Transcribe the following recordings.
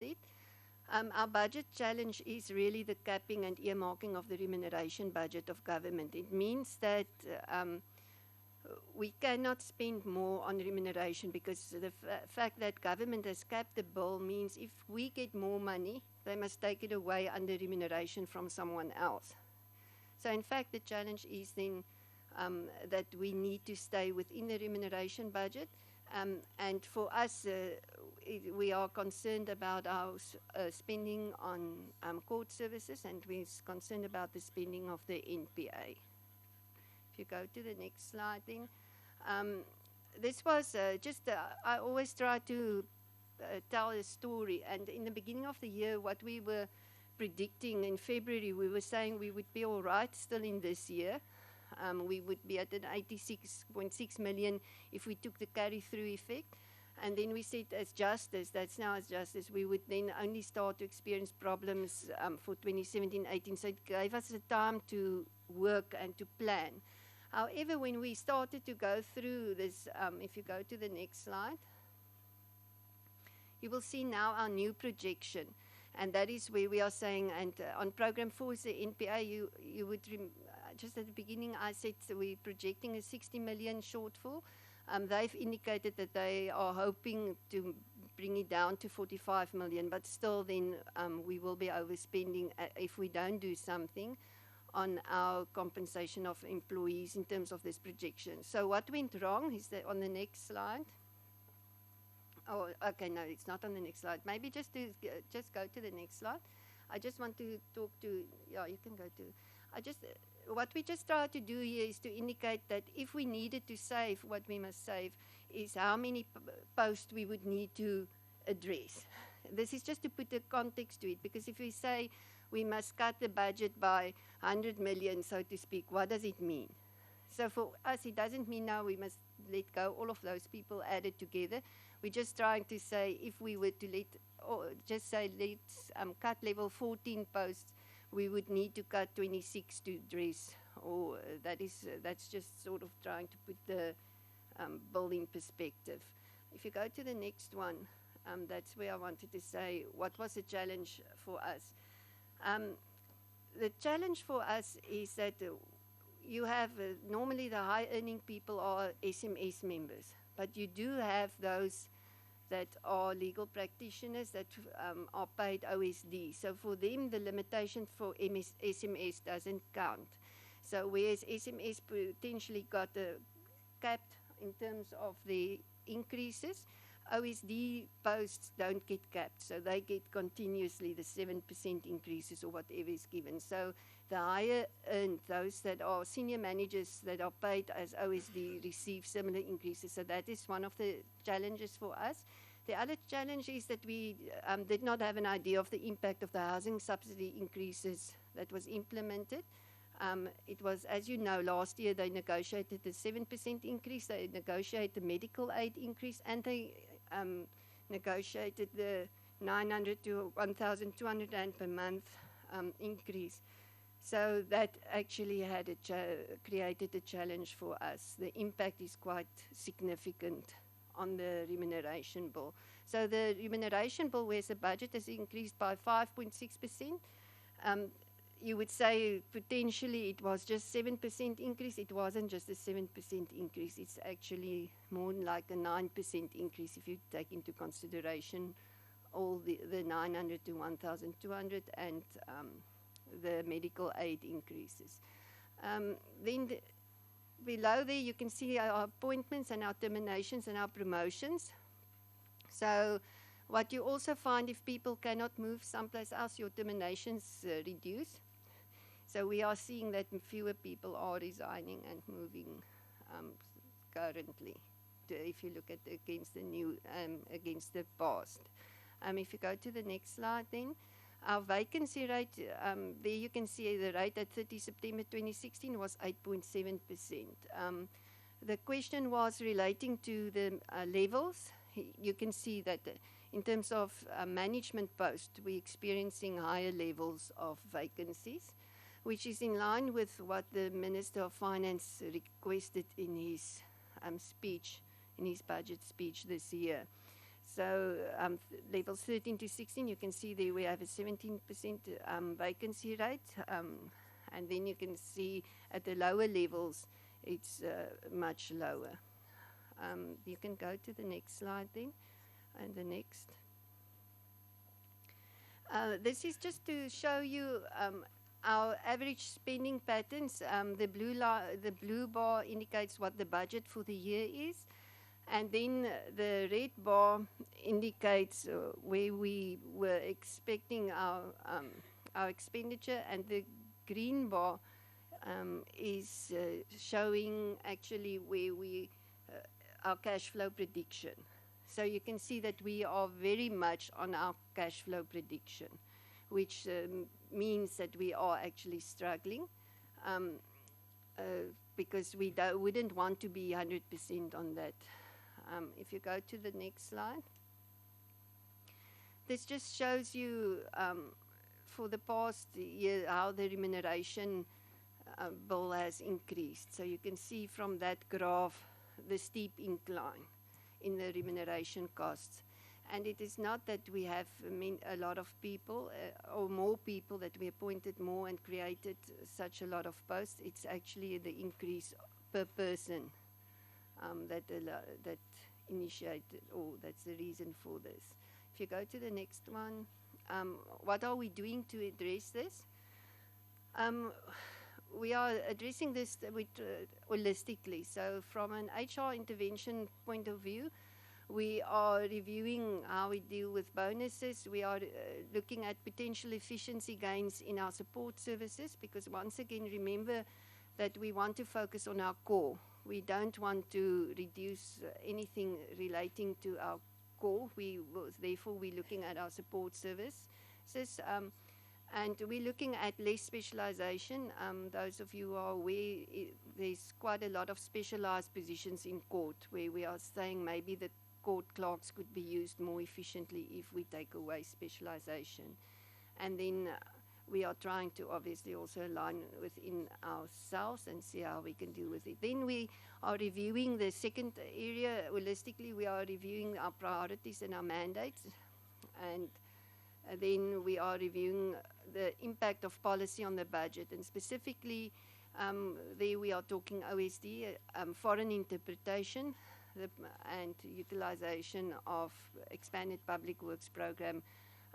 it. Our budget challenge is really the capping and earmarking of the remuneration budget of government. It means that we cannot spend more on remuneration because the fact that government has capped the bill means if we get more money, they must take it away under remuneration from someone else. So in fact, the challenge is then that we need to stay within the remuneration budget. And for us, we are concerned about our spending on court services, and we're concerned about the spending of the NPA. If you go to the next slide then. This was I always try to tell a story, and in the beginning of the year, what we were predicting in February, we were saying we would be all right still in this year. We would be at an 86.6 million if we took the carry-through effect. And then we said as justice, that's now as justice, we would then only start to experience problems for 2017-18. So it gave us the time to work and to plan. However, when we started to go through this, if you go to the next slide, you will see now our new projection. And that is where we are saying, and on program 4 is the NPA, you would, just at the beginning I said we're projecting a 60 million shortfall. They've indicated that they are hoping to bring it down to 45 million, but still then we will be overspending if we don't do something on our compensation of employees in terms of this projection. So what went wrong is that on the next slide, oh, okay, no, it's not on the next slide. Maybe just go to the next slide. I just want to talk to, yeah, you can go to, what we just try to do here is to indicate that if we needed to save, what we must save is how many posts we would need to address. This is just to put a context to it, because if we say we must cut the budget by 100 million, so to speak, what does it mean? So for us, it doesn't mean now we must let go all of those people added together. We're just trying to say if we were to let's cut level 14 posts, we would need to cut 26 to address, or that's just sort of trying to put the bill in perspective. If you go to the next one, that's where I wanted to say what was the challenge for us. The challenge for us is that you have normally the high earning people are SMS members, but you do have those that are legal practitioners that are paid OSD. So for them, the limitation for SMS doesn't count. So whereas SMS potentially got capped in terms of the increases, OSD posts don't get capped. So they get continuously the 7% increases or whatever is given. So the higher earned, those that are senior managers that are paid as OSD receive similar increases. So that is one of the challenges for us. The other challenge is that we did not have an idea of the impact of the housing subsidy increases that was implemented. It was, as you know, last year they negotiated the 7% increase, they negotiated the medical aid increase, and they negotiated the 900 to 1,200 rand per month increase. So that actually had created a challenge for us. The impact is quite significant on the remuneration bill. So the remuneration bill, where the budget has increased by 5.6%, you would say potentially it was just 7% increase. It wasn't just a 7% increase. It's actually more like a 9% increase if you take into consideration all the 900 to 1,200 and the medical aid increases. Then below there you can see our appointments and our terminations and our promotions. So what you also find, if people cannot move someplace else, your terminations reduce. So we are seeing that fewer people are resigning and moving currently, if you look at against the past. If you go to the next slide then. Our vacancy rate, there you can see the rate at 30 September 2016 was 8.7%. The question was relating to the levels. You can see that in terms of management posts, we're experiencing higher levels of vacancies, which is in line with what the Minister of Finance requested in his speech, in his budget speech this year. So levels 13 to 16, you can see there we have a 17% vacancy rate. And then you can see at the lower levels, it's much lower. You can go to the next slide then, and the next. This is just to show you our average spending patterns. The blue bar indicates what the budget for the year is. And then the red bar indicates where we were expecting our expenditure, and the green bar is showing actually where our cash flow prediction. So you can see that we are very much on our cash flow prediction, which means that we are actually struggling because we wouldn't want to be 100% on that. If you go to the next slide. This just shows you for the past year how the remuneration bill has increased. So you can see from that graph the steep incline in the remuneration costs. And it is not that we have a lot of people or more people, that we appointed more and created such a lot of posts. It's actually the increase per person that initiated, or that's the reason for this. If you go to the next one, what are we doing to address this? We are addressing this holistically. So from an HR intervention point of view, we are reviewing how we deal with bonuses. We are looking at potential efficiency gains in our support services, because once again, remember that we want to focus on our core. We don't want to reduce anything relating to our core. Therefore, we're looking at our support services. And we're looking at less specialization. Those of you who are aware, there's quite a lot of specialized positions in court, where we are saying maybe the court clerks could be used more efficiently if we take away specialization. And then we are trying to obviously also align within ourselves and see how we can deal with it. Then we are reviewing the second area holistically. We are reviewing our priorities and our mandates. And then we are reviewing the impact of policy on the budget. And specifically, there we are talking OSD, foreign interpretation, and utilization of expanded public works program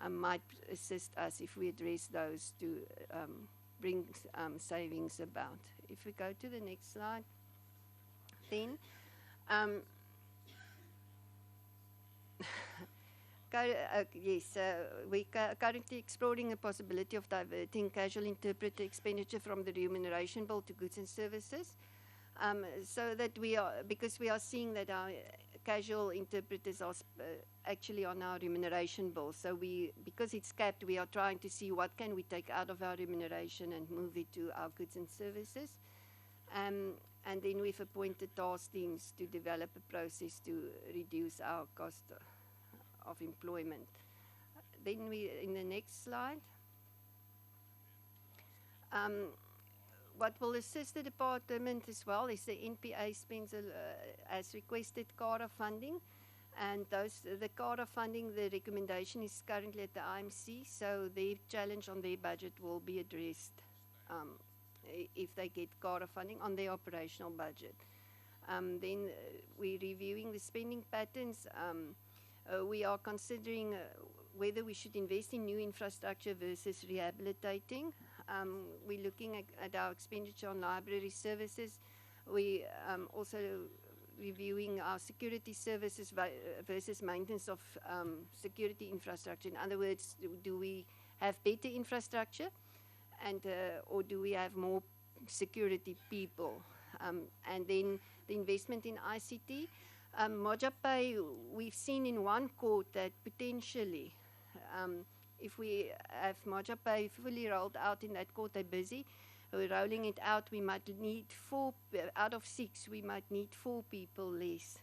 might assist us if we address those to bring savings about. If we go to the next slide, then yes, we currently exploring a possibility of diverting casual interpreter expenditure from the remuneration bill to goods and services, so that because we are seeing that our casual interpreters are actually on our remuneration bill. So because it's capped, we are trying to see what can we take out of our remuneration and move it to our goods and services. And then we've appointed task teams to develop a process to reduce our cost of employment. Then in the next slide, what will assist the department as well is the NPA spends as requested CARA funding, and the CARA funding, the recommendation is currently at the IMC, so their challenge on their budget will be addressed if they get CARA funding on their operational budget. Then we're reviewing the spending patterns. We are considering whether we should invest in new infrastructure versus rehabilitating. We're looking at our expenditure on library services. We also reviewing our security services versus maintenance of security infrastructure. In other words, do we have better infrastructure, and or do we have more security people? And then the investment in ICT. Mojapay, we've seen in one court that potentially, if we have Mojapay fully rolled out in that court, they're busy. We're rolling it out. We might need 4 out of 6. We might need 4 people less,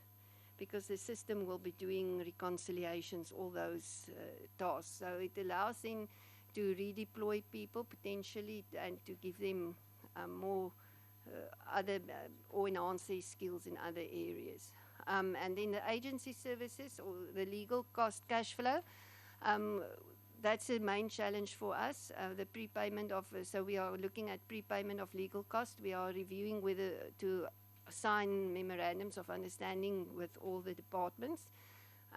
because the system will be doing reconciliations, all those tasks. So it allows them to redeploy people potentially and to give them more or enhance their skills in other areas. And then the agency services or the legal cost cash flow, that's the main challenge for us, the prepayment of, so we are looking at prepayment of legal cost. We are reviewing whether to sign memorandums of understanding with all the departments,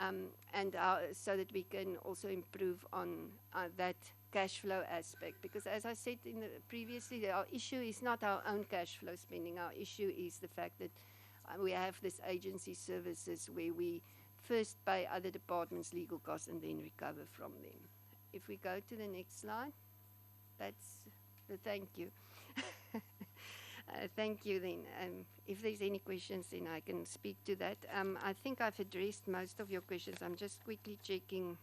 and so that we can also improve on that cash flow aspect. Because as I said previously, our issue is not our own cash flow spending. Our issue is the fact that we have this agency services where we first pay other departments legal costs and then recover from them. If we go to the next slide, that's the thank you. Thank you then. If there's any questions, then I can speak to that. I think I've addressed most of your questions. I'm just quickly checking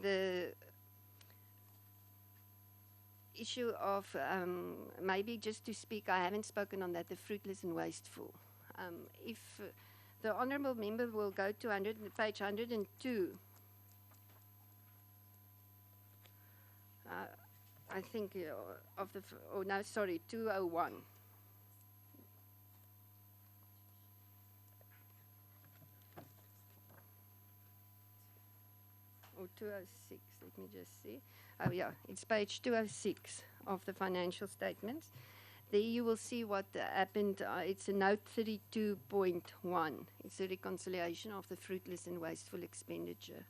the issue of, maybe just to speak, I haven't spoken on that, the fruitless and wasteful. If the honourable member will go to page 102, I think, of the, oh no, sorry, 201. Or 206, let me just see. Oh yeah, it's page 206 of the financial statements. There you will see what happened. It's a note 32.1. It's a reconciliation of the fruitless and wasteful expenditure.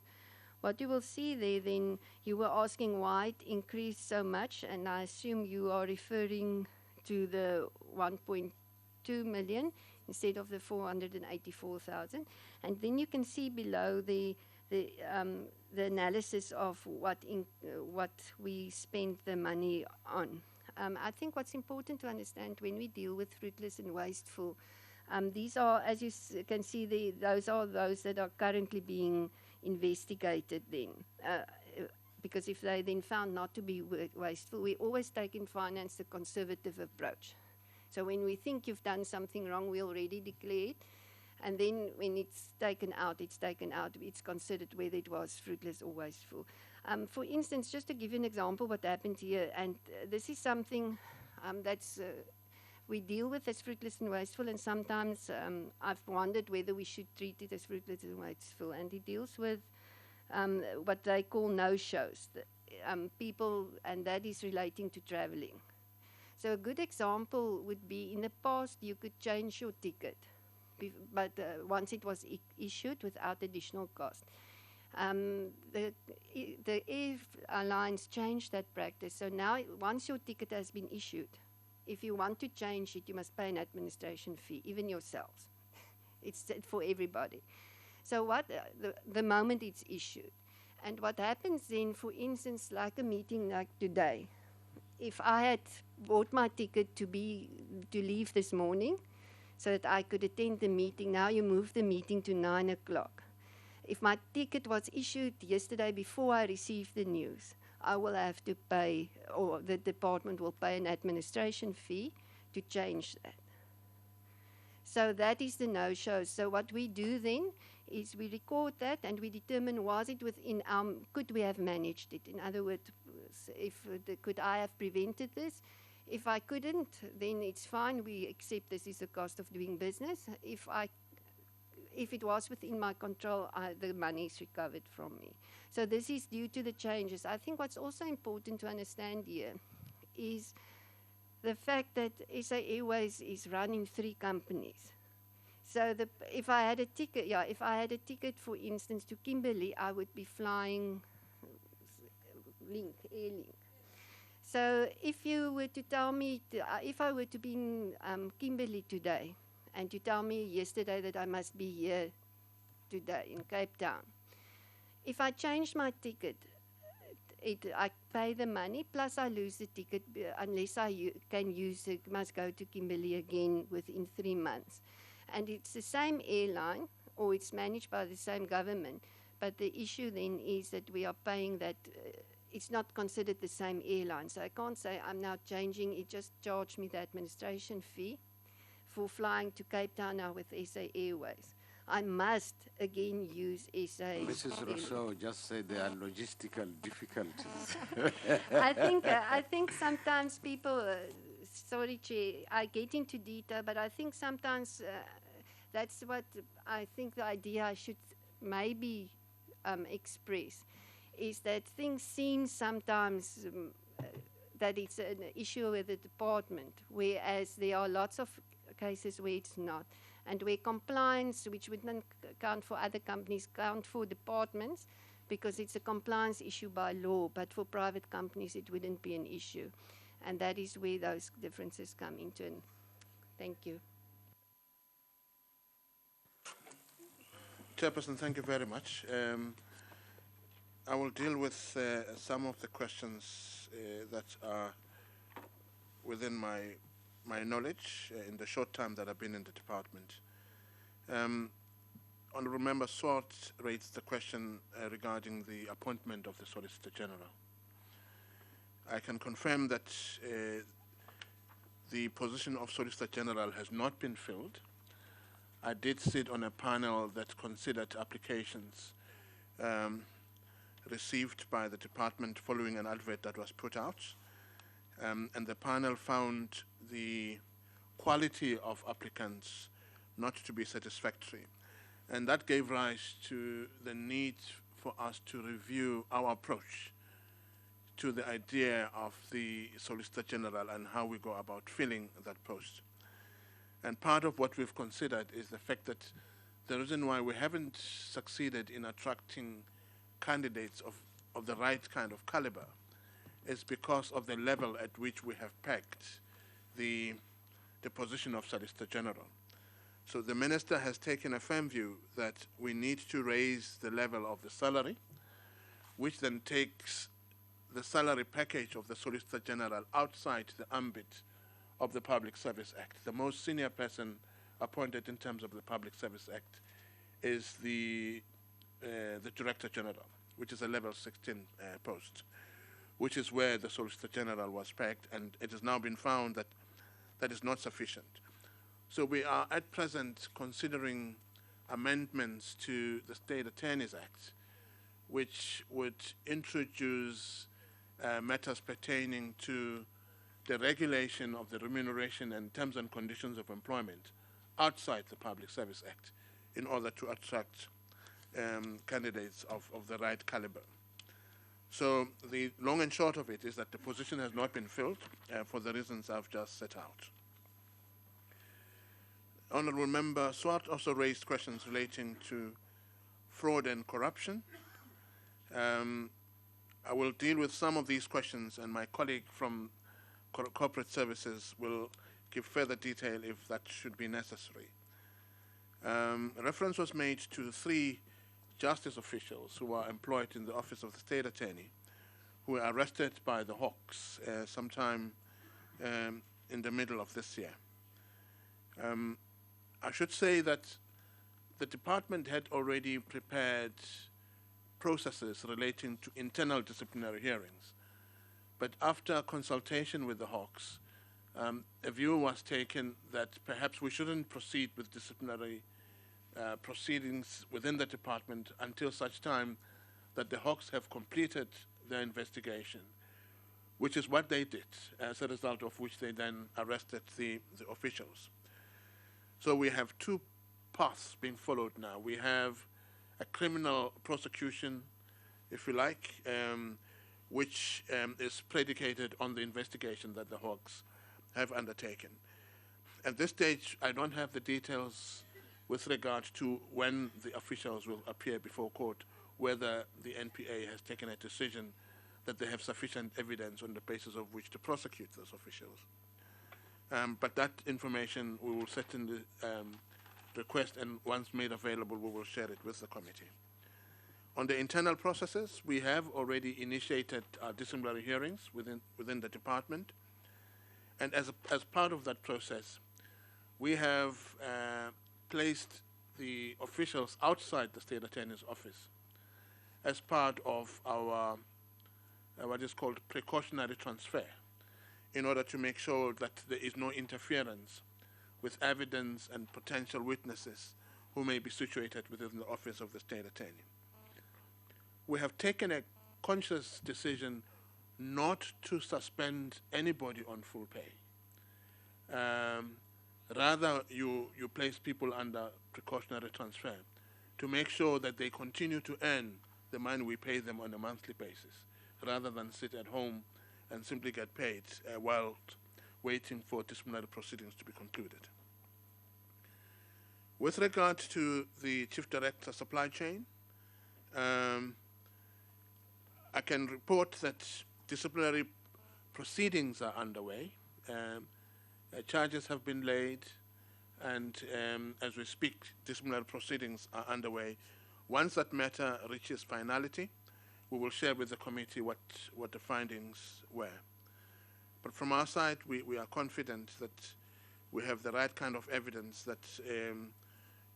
What you will see there then, you were asking why it increased so much, and I assume you are referring to the 1.2 million instead of the 484,000. And then you can see below the analysis of what we spent the money on. I think what's important to understand when we deal with fruitless and wasteful, these are, as you can see, those are those that are currently being investigated then. Because if they then found not to be wasteful, we always take in finance the conservative approach. So when we think you've done something wrong, we already declare it. And then when it's taken out, it's considered whether it was fruitless or wasteful. For instance, just to give you an example what happened here, and this is something that's we deal with as fruitless and wasteful, and sometimes I've wondered whether we should treat it as fruitless and wasteful. And it deals with what they call no-shows, people, and that is relating to traveling. So a good example would be, in the past, you could change your ticket, but once it was issued without additional cost. The airlines changed that practice. So now, once your ticket has been issued, if you want to change it, you must pay an administration fee, even yourselves. It's for everybody. So what the moment it's issued. And what happens then, for instance, like a meeting like today, if I had bought my ticket to leave this morning so that I could attend the meeting, now you move the meeting to 9 o'clock. If my ticket was issued yesterday before I received the news, I will have to pay, or the department will pay an administration fee to change that. So that is the no-show. So what we do then is we record that and we determine, was it within our, could we have managed it? In other words, could I have prevented this? If I couldn't, then it's fine. We accept this is the cost of doing business. If it was within my control, the money is recovered from me. So this is due to the changes. I think what's also important to understand here is the fact that SA Airways is running 3 companies. So if I had a ticket, for instance, to Kimberley, I would be flying Airlink. So if you were to tell me, if I were to be in Kimberley today, and you tell me yesterday that I must be here today in Cape Town, if I change my ticket, I pay the money, plus I lose the ticket unless I can use it, must go to Kimberley again within 3 months. And it's the same airline, or it's managed by the same government, but the issue then is that we are paying that, it's not considered the same airline. So I can't say I'm now changing, it just charged me the administration fee for flying to Cape Town now with SA Airways. I must again use SA. Mrs. Rousseau just said there are logistical difficulties. I think sometimes people sorry, Chair, I get into detail, but I think sometimes that's what I think the idea I should maybe express, is that things seem sometimes that it's an issue with the department, whereas there are lots of cases where it's not. And where compliance, which wouldn't count for other companies, count for departments, because it's a compliance issue by law, but for private companies it wouldn't be an issue. And that is where those differences come into. Thank you. Chairperson, thank you very much. I will deal with some of the questions that are within my knowledge in the short time that I've been in the department. Honourable Member Swart raised the question regarding the appointment of the Solicitor General. I can confirm that the position of Solicitor General has not been filled. I did sit on a panel that considered applications received by the department following an advert that was put out. And the panel found the quality of applicants not to be satisfactory. And that gave rise to the need for us to review our approach to the idea of the Solicitor General and how we go about filling that post. And part of what we've considered is the fact that the reason why we haven't succeeded in attracting candidates of the right kind of caliber is because of the level at which we have pegged the position of Solicitor General. So the Minister has taken a firm view that we need to raise the level of the salary, which then takes the salary package of the Solicitor General outside the ambit of the Public Service Act. The most senior person appointed in terms of the Public Service Act is the Director General, which is a level 16 post, which is where the Solicitor General was pegged, and it has now been found that that is not sufficient. So we are at present considering amendments to the State Attorneys Act, which would introduce matters pertaining to the regulation of the remuneration and terms and conditions of employment outside the Public Service Act in order to attract candidates of the right caliber. So the long and short of it is that the position has not been filled for the reasons I've just set out. Honourable Member Swart also raised questions relating to fraud and corruption. I will deal with some of these questions, and my colleague from Corporate Services will give further detail if that should be necessary. Reference was made to 3 justice officials who are employed in the Office of the State Attorney who were arrested by the Hawks sometime in the middle of this year. I should say that the department had already prepared processes relating to internal disciplinary hearings. But after consultation with the Hawks, a view was taken that perhaps we shouldn't proceed with disciplinary proceedings within the department until such time that the Hawks have completed their investigation, which is what they did, as a result of which they then arrested the officials. So we have 2 paths being followed now. We have a criminal prosecution, if you like, which is predicated on the investigation that the Hawks have undertaken. At this stage, I don't have the details with regard to when the officials will appear before court, whether the NPA has taken a decision that they have sufficient evidence on the basis of which to prosecute those officials. But that information we will certainly request, and once made available, we will share it with the committee. On the internal processes, we have already initiated disciplinary hearings within the department. And as part of that process, we have placed the officials outside the State Attorney's office as part of our what is called precautionary transfer, in order to make sure that there is no interference with evidence and potential witnesses who may be situated within the office of the State Attorney. We have taken a conscious decision not to suspend anybody on full pay. Rather, you place people under precautionary transfer to make sure that they continue to earn the money we pay them on a monthly basis, rather than sit at home and simply get paid while waiting for disciplinary proceedings to be concluded. With regard to the Chief Director supply chain, I can report that disciplinary proceedings are underway. Charges have been laid, and as we speak, disciplinary proceedings are underway. Once that matter reaches finality, we will share with the committee what the findings were. But from our side, we are confident that we have the right kind of evidence that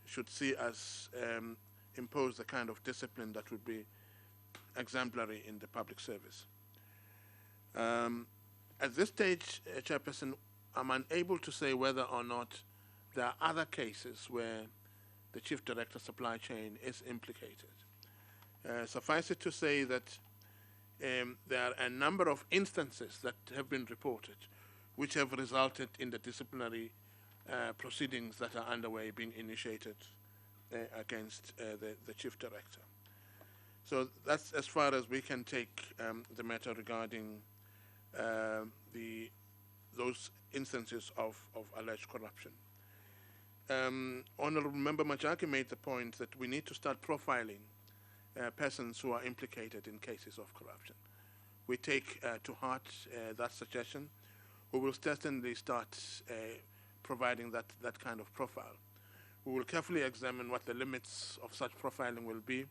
should see us impose the kind of discipline that would be exemplary in the public service. At this stage, Chairperson, I'm unable to say whether or not there are other cases where the Chief Director supply chain is implicated. Suffice it to say that there are a number of instances that have been reported which have resulted in the disciplinary proceedings that are underway being initiated against the Chief Director. So that's as far as we can take the matter regarding those instances of alleged corruption. Honorable Member Majaki made the point that we need to start profiling persons who are implicated in cases of corruption. We take to heart that suggestion. We will certainly start providing that kind of profile. We will carefully examine what the limits of such profiling will be,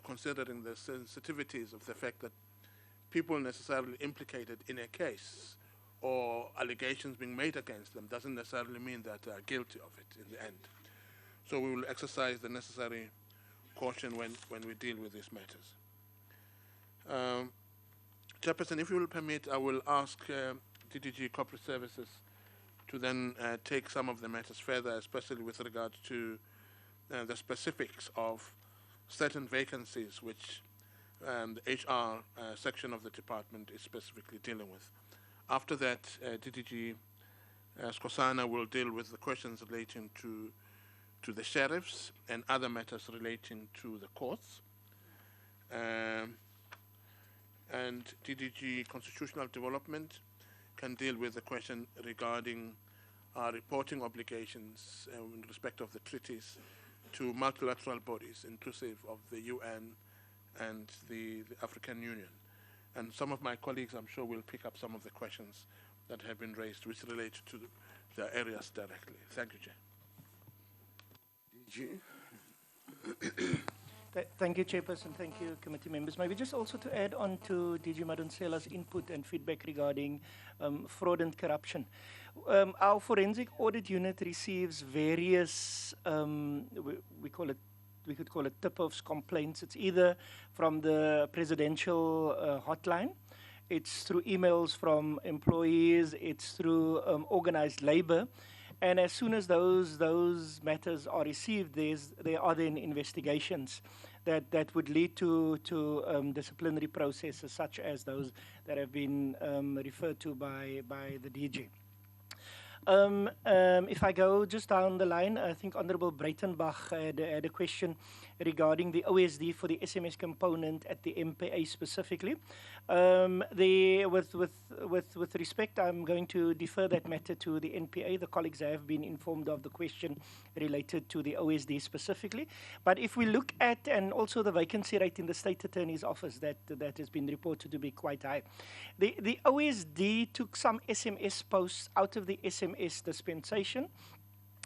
considering the sensitivities of the fact that people necessarily implicated in a case or allegations being made against them doesn't necessarily mean that they are guilty of it in the end. So we will exercise the necessary caution when we deal with these matters. Chairperson, if you will permit, I will ask DDG Corporate Services to then take some of the matters further, especially with regard to the specifics of certain vacancies which the HR section of the department is specifically dealing with. After that, DDG Skosana will deal with the questions relating to the sheriffs and other matters relating to the courts. And DDG Constitutional Development can deal with the question regarding our reporting obligations in respect of the treaties to multilateral bodies, inclusive of the UN and the African Union. And some of my colleagues, I'm sure, will pick up some of the questions that have been raised which relate to the areas directly. Thank you, Chair. Thank you, Chairperson. Thank you, committee members. Maybe just also to add on to DG Madunsela's input and feedback regarding fraud and corruption. Our forensic audit unit receives various, we could call it tip-offs, complaints. It's either from the presidential hotline, it's through emails from employees, it's through organized labor. And as soon as those matters are received, there are then investigations that would lead to disciplinary processes such as those that have been referred to by the DG. If I go just down the line, I think Honorable Breitenbach had a question regarding the OSD for the SMS component at the NPA specifically. With respect, I'm going to defer that matter to the NPA. The colleagues have been informed of the question related to the OSD specifically. But if we look at, and also the vacancy rate in the State Attorney's Office that has been reported to be quite high. The OSD took some SMS posts out of the SMS dispensation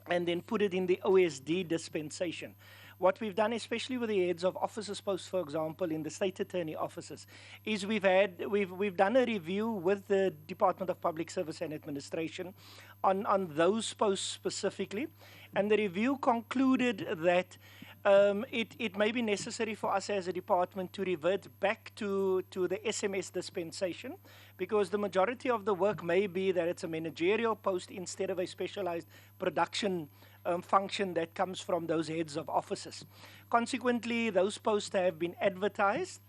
and then put it in the OSD dispensation. What we've done, especially with the heads of offices posts, for example, in the State Attorney offices, is we've done a review with the Department of Public Service and Administration on those posts specifically, and the review concluded that it may be necessary for us as a department to revert back to the SMS dispensation, because the majority of the work may be that it's a managerial post instead of a specialized production function that comes from those heads of offices. Consequently, those posts have been advertised,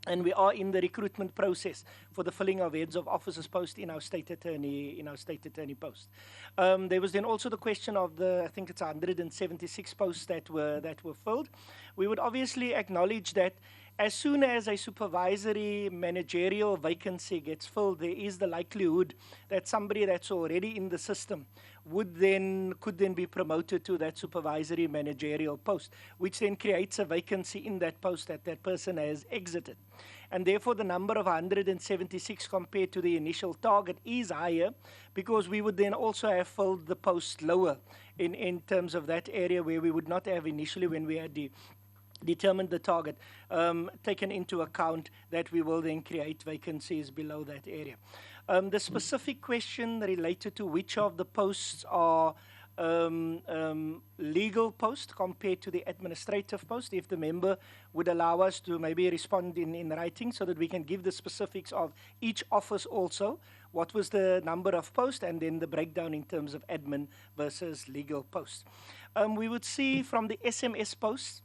and we are in the recruitment process for the filling of heads of officers post in our state attorney post. There was then also the question of I think it's 176 posts that were filled. We would obviously acknowledge that as soon as a supervisory managerial vacancy gets filled, there is the likelihood that somebody that's already in the system could then be promoted to that supervisory managerial post, which then creates a vacancy in that post that that person has exited. And therefore, the number of 176 compared to the initial target is higher, because we would then also have filled the post lower in terms of that area where we would not have initially, when we had determined the target, taken into account that we will then create vacancies below that area. The specific question related to which of the posts are legal post compared to the administrative post, if the member would allow us to maybe respond in writing so that we can give the specifics of each office also, what was the number of posts, and then the breakdown in terms of admin versus legal posts. We would see from the SMS posts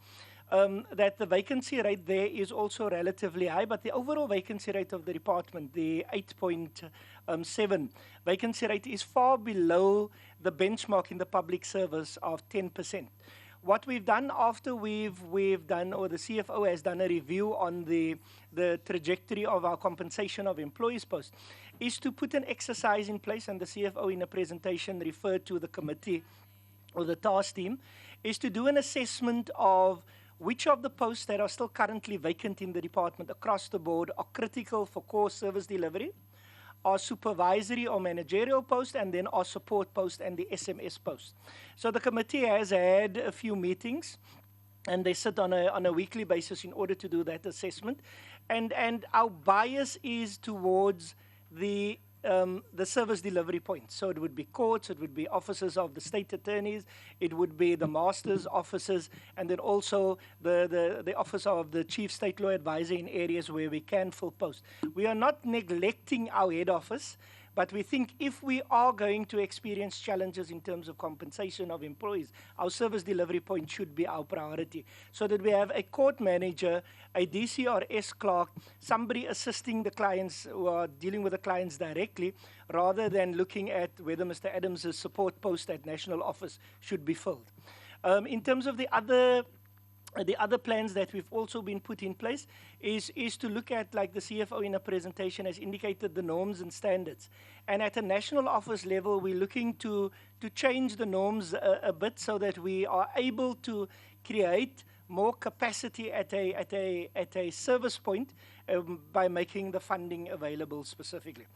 that the vacancy rate there is also relatively high, but the overall vacancy rate of the department, the 8.7 vacancy rate, is far below the benchmark in the public service of 10%. What we've done after we've done, or the CFO has done a review on the trajectory of our compensation of employees post, is to put an exercise in place, and the CFO in a presentation referred to the committee or the task team, is to do an assessment of which of the posts that are still currently vacant in the department across the board are critical for core service delivery, are supervisory or managerial posts, and then our support post and the SMS post. So the committee has had a few meetings, and they sit on a weekly basis in order to do that assessment. And our bias is towards the service delivery points. So it would be courts, it would be offices of the state attorneys, it would be the master's offices, and then also the office of the chief state law advisor in areas where we can fill posts. We are not neglecting our head office, but we think if we are going to experience challenges in terms of compensation of employees, our service delivery point should be our priority, so that we have a court manager, a DCRS clerk, somebody assisting the clients who are dealing with the clients directly, rather than looking at whether Mr. Adams' support post at national office should be filled. In terms of the other plans that we've also been put in place is to look at, like the CFO in a presentation has indicated, the norms and standards. And at a national office level, we're looking to change the norms a bit so that we are able to create more capacity at a service point by making the funding available specifically.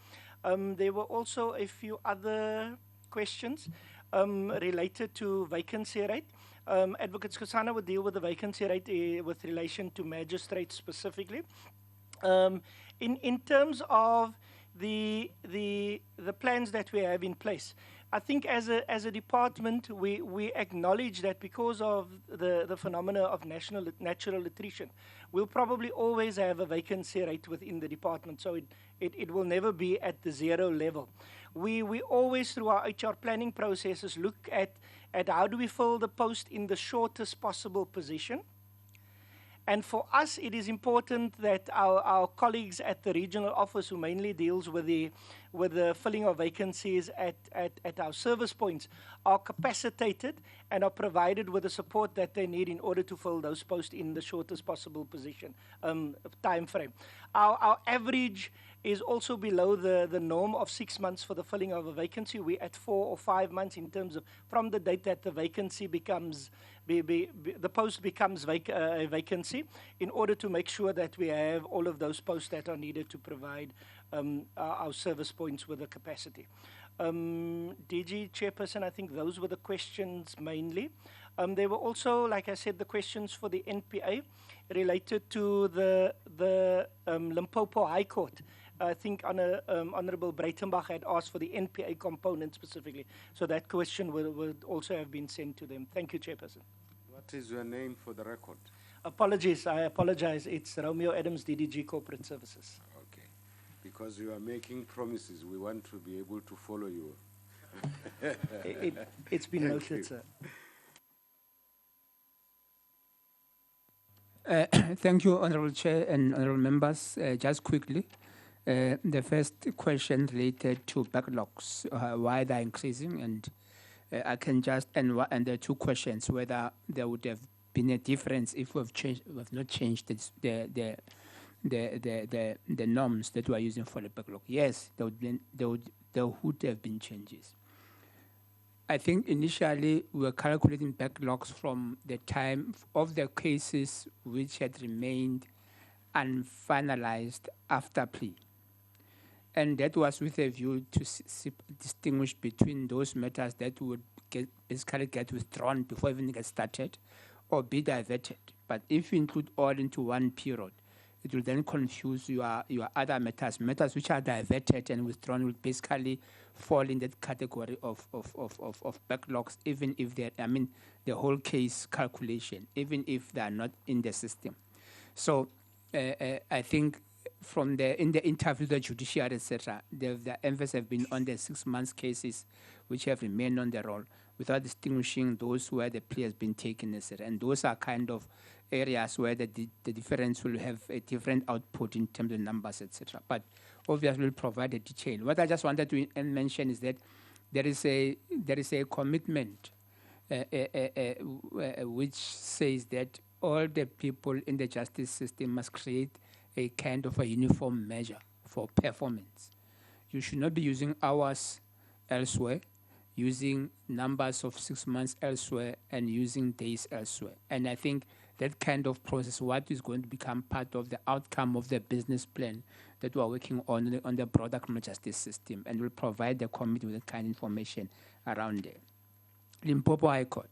There were also a few other questions related to vacancy rate. Advocate Skosana would deal with the vacancy rate with relation to magistrates specifically. In terms of the plans that we have in place, I think as a department, we acknowledge that because of the phenomena of natural attrition, we'll probably always have a vacancy rate within the department, so it will never be at the zero level. We always, through our HR planning processes, look at how do we fill the post in the shortest possible position. And for us, it is important that our colleagues at the regional office, who mainly deals with the filling of vacancies at our service points, are capacitated and are provided with the support that they need in order to fill those posts in the shortest possible position time frame. Our average is also below the norm of 6 months for the filling of a vacancy. We're at 4 or 5 months in terms of from the date that the vacancy becomes the post becomes a vacancy, in order to make sure that we have all of those posts that are needed to provide our service points with the capacity. DG Chairperson, I think those were the questions mainly. There were also, like I said, the questions for the NPA related to the Limpopo High Court. I think Honourable Breitenbach had asked for the NPA component specifically. So that question would also have been sent to them. Thank you, Chairperson. What is your name for the record? Apologies, I apologize. It's Romeo Adams, DDG Corporate Services. Okay. Because you are making promises, we want to be able to follow you. It's been noted, sir. Thank you, Honourable Chair and Honourable Members. Just quickly, the first question related to backlogs, why they're increasing, and I can just and there are two questions: whether there would have been a difference if we've not changed the norms that we're using for the backlog. Yes, there would have been changes. I think initially we were calculating backlogs from the time of the cases which had remained unfinalized after plea. And that was with a view to distinguish between those matters that would basically get withdrawn before even get started or be diverted. But if you include all into one period, it will then confuse your other matters. Matters which are diverted and withdrawn will basically fall in that category of backlogs, even if they're, the whole case calculation, even if they are not in the system. So I think in the interview, the judiciary, etc., the emphasis have been on the 6 months cases which have remained on the roll without distinguishing those where the plea has been taken, etc. And those are kind of areas where the difference will have a different output in terms of numbers, etc. But obviously, we'll provide a detail. What I just wanted to mention is that there is a commitment which says that all the people in the justice system must create a kind of a uniform measure for performance. You should not be using hours elsewhere, using numbers of 6 months elsewhere, and using days elsewhere. And I think that kind of process, what is going to become part of the outcome of the business plan that we are working on the broader criminal justice system, and will provide the committee with that kind of information around there. Limpopo High Court.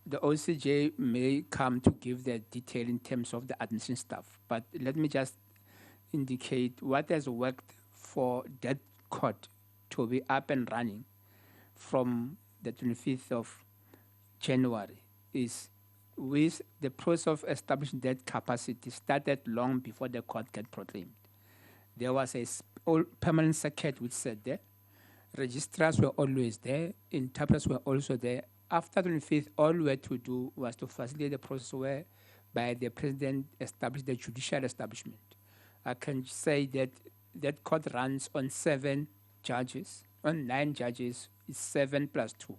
The OCJ may come to give the detail in terms of the administration staff, but let me just indicate what has worked for that court to be up and running from the 25th of January is with the process of establishing that capacity started long before the court got proclaimed. There was a permanent circuit which sat there. Registrars were always there. Interpreters were also there. After the 25th, all we had to do was to facilitate the process whereby the president established the judicial establishment. I can say that that court runs on 7 judges, on 9 judges. It's 7 plus 2.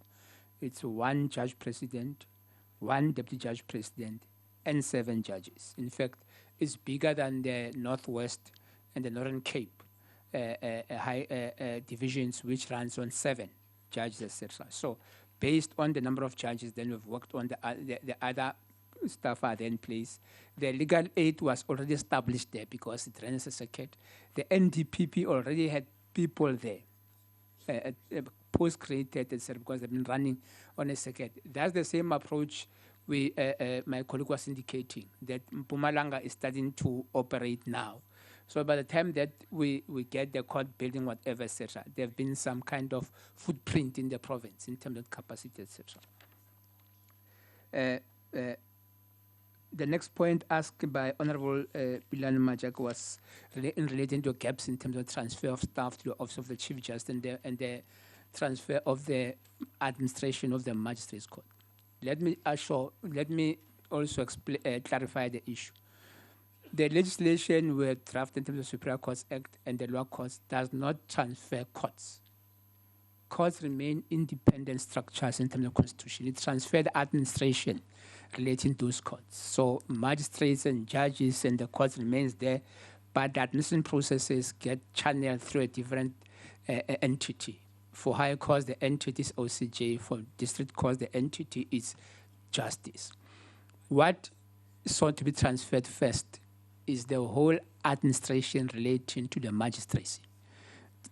It's 1 judge president, 1 deputy judge president, and 7 judges. In fact, it's bigger than the Northwest and the Northern Cape divisions, which runs on 7 judges, etc. So, based on the number of judges, then we've worked on the other stuff are then in place. The legal aid was already established there because it runs a circuit. The NDPP already had people there, post-created, etc., because they've been running on a circuit. That's the same approach my colleague was indicating, that Mpumalanga is starting to operate now. So by the time that we get the court building, whatever, etc., there have been some kind of footprint in the province in terms of capacity, etc. The next point asked by Honorable Bilal Majak was relating to gaps in terms of transfer of staff to the Office of the Chief Justice and the transfer of the administration of the Magistrates Court. Let me also clarify the issue. The legislation we drafted in terms of the Superior Courts Act and the Law Courts does not transfer courts. Courts remain independent structures in terms of the Constitution. It transfers the administration relating to those courts. So magistrates and judges and the courts remains there, but the administration processes get channeled through a different entity. For higher courts, the entity is OCJ. For district courts, the entity is justice. What sought to be transferred first is the whole administration relating to the magistracy.